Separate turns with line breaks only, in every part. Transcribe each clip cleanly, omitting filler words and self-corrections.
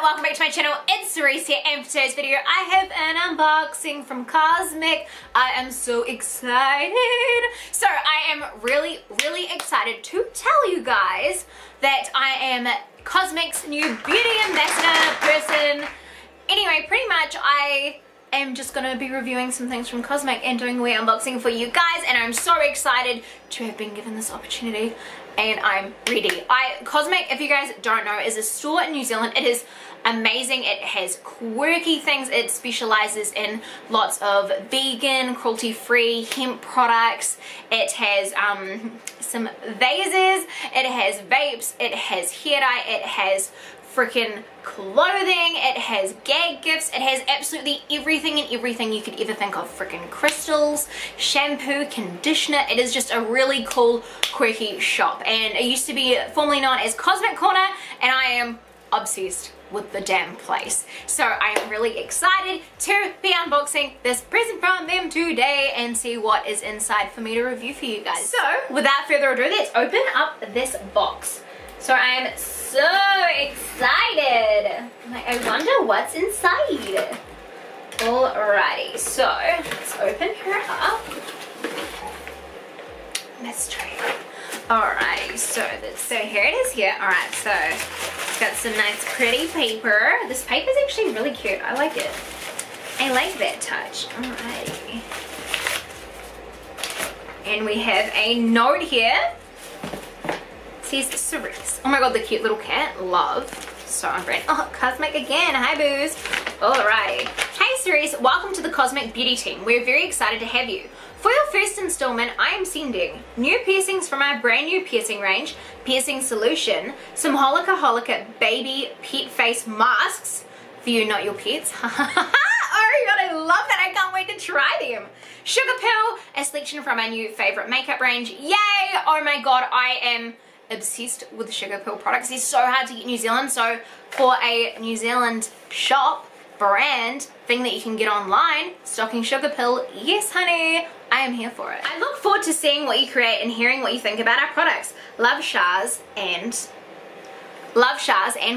welcome back to my channel. It's Cerise here, and for today's video I have an unboxing from Cosmic. I am so excited. So I am really excited to tell you guys that I am Cosmic's new beauty ambassador person. Anyway, pretty much I am just gonna be reviewing some things from Cosmic and doing a wee unboxing for you guys, and I'm so excited to have been given this opportunity and I'm ready. Cosmic, if you guys don't know, is a store in New Zealand. It is amazing. It has quirky things. It specializes in lots of vegan, cruelty-free hemp products. It has some vases, it has vapes, it has hair dye, it has freaking clothing, it has gag gifts, it has absolutely everything and everything you could ever think of. Freaking crystals, shampoo, conditioner. It is just a really cool, quirky shop, and it used to be formerly known as Cosmic Corner, and I am obsessed with the damn place. So I am really excited to be unboxing this present from them today and see what is inside for me to review for you guys. So without further ado, let's open up this box. So I am so excited. I wonder what's inside. Alrighty, so let's open her up. Mystery. Alrighty, so here it is here. Alright, so it's got some nice pretty paper. This paper is actually really cute. I like it. I like that touch. Alrighty. And we have a note here. It says Cerise. Oh my god, the cute little cat. Love. So I'm brand. Oh, Cosmic again. Hi, boos. Alrighty. Hey, Cerise. Welcome to the Cosmic Beauty team. We're very excited to have you. For your first installment, I am sending new piercings from our brand new piercing range, Piercing Solution, some Holika baby pet face masks for you, not your pets. Oh my god, I love that. I can't wait to try them. Sugar Pill, a selection from our new favorite makeup range. Yay! Oh my god, I am obsessed with the Sugar Pill products. They're so hard to get in New Zealand, so for a New Zealand shop, brand, thing that you can get online, stocking Sugar Pill, yes honey, I am here for it. I look forward to seeing what you create and hearing what you think about our products. Love Shaz and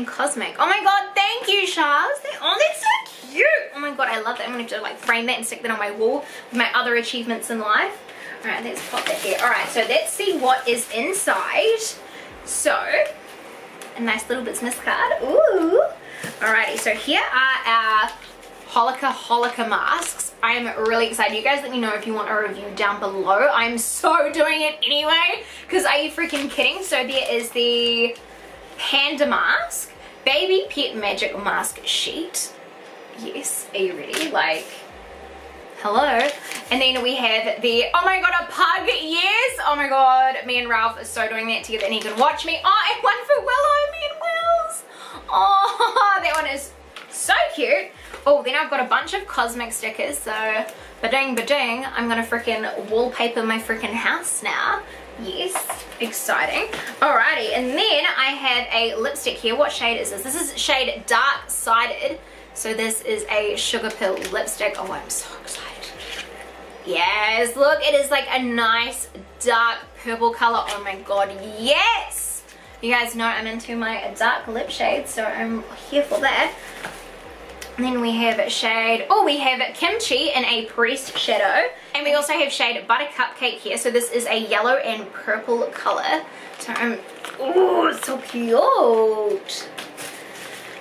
Cosmic. Oh my god, thank you Shaz. Oh, that's so cute. Oh my god, I love that. I'm gonna have to like frame that and stick that on my wall with my other achievements in life. Alright, let's pop that here. Alright, so let's see what is inside. So, a nice little business card. Ooh. Alrighty, so here are our Holika masks. I am really excited. You guys let me know if you want a review down below. I'm so doing it anyway, because are you freaking kidding? So there is the panda mask, baby pet magic mask sheet. Yes, are you ready? Like, hello. And then we have the, oh my god, a pug, yes. Oh my god, me and Ralph are so doing that together and he can watch me. Oh, and one for Willow, me and Wills. Oh, that one is so cute. Oh, then I've got a bunch of Cosmic stickers, so ba-ding, I'm gonna freaking wallpaper my freaking house now. Yes, exciting. Alrighty, and then I have a lipstick here. What shade is this? This is shade Dark Sided. So this is a Sugar Pill lipstick. Oh, I'm so excited. Yes, look, it is like a nice dark purple color. Oh my god, yes! You guys know I'm into my dark lip shades, so I'm here for that. And then we have shade, oh, we have Kimchi in a pressed shadow. And we also have shade Butter Cupcake here. So this is a yellow and purple color. So I'm, oh, it's so cute.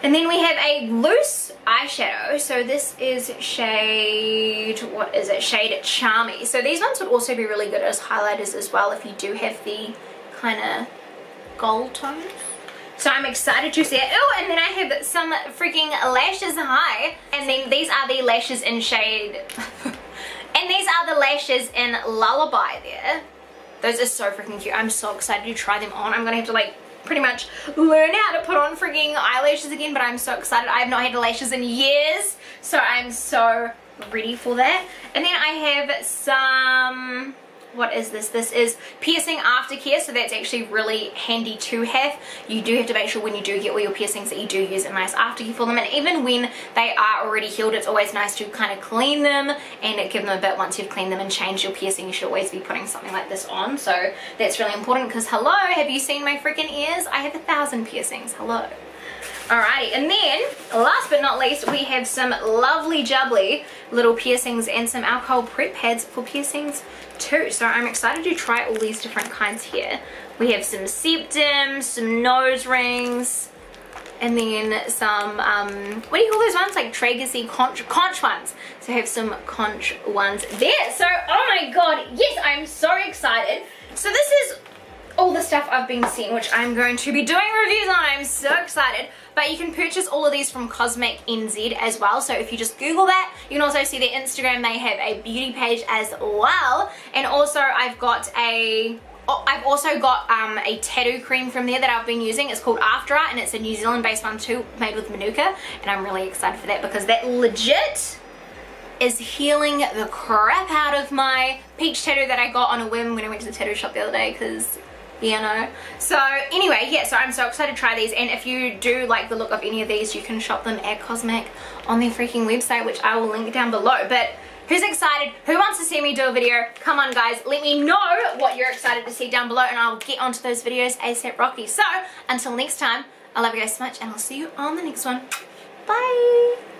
And then we have a loose eyeshadow. So this is shade, what is it? Shade Charmy. So these ones would also be really good as highlighters as well if you do have the kind of gold tones. So I'm excited to see it. Oh, and then I have some freaking lashes. Hi. And then these are the lashes in shade, and these are the lashes in Lullaby there. Those are so freaking cute. I'm so excited to try them on. I'm gonna have to like pretty much learn how to put on freaking eyelashes again, but I'm so excited. I have not had lashes in years, so I'm so ready for that. And then I have some, what is this? This is piercing aftercare, so that's actually really handy to have. You do have to make sure when you do get all your piercings that you do use a nice aftercare for them, and even when they are already healed, it's always nice to kind of clean them and give them a bit. Once you've cleaned them and changed your piercing, you should always be putting something like this on, so that's really important, because hello, have you seen my freaking ears? I have 1,000 piercings. Hello. Alrighty, and then last but not least, we have some lovely jubbly little piercings and some alcohol prep pads for piercings too. So I'm excited to try all these different kinds here. We have some septum, some nose rings, and then some, what do you call those ones? Like Traegersy conch ones. So I have some conch ones there. So, oh my god, yes, I'm so excited. So this is all the stuff I've been seeing, which I'm going to be doing reviews on. I'm so excited. But you can purchase all of these from Cosmic NZ as well. So if you just Google that, you can also see their Instagram. They have a beauty page as well. And also I've also got a tattoo cream from there that I've been using. It's called After Art, and it's a New Zealand based one too, made with Manuka. And I'm really excited for that because that legit is healing the crap out of my peach tattoo that I got on a whim when I went to the tattoo shop the other day, because you know. So anyway, yeah, so I'm so excited to try these, and if you do like the look of any of these, you can shop them at Cosmic on their freaking website, which I will link down below. But who's excited? Who wants to see me do a video? Come on guys, let me know what you're excited to see down below, and I'll get onto those videos ASAP Rocky. So until next time, I love you guys so much, and I'll see you on the next one. Bye.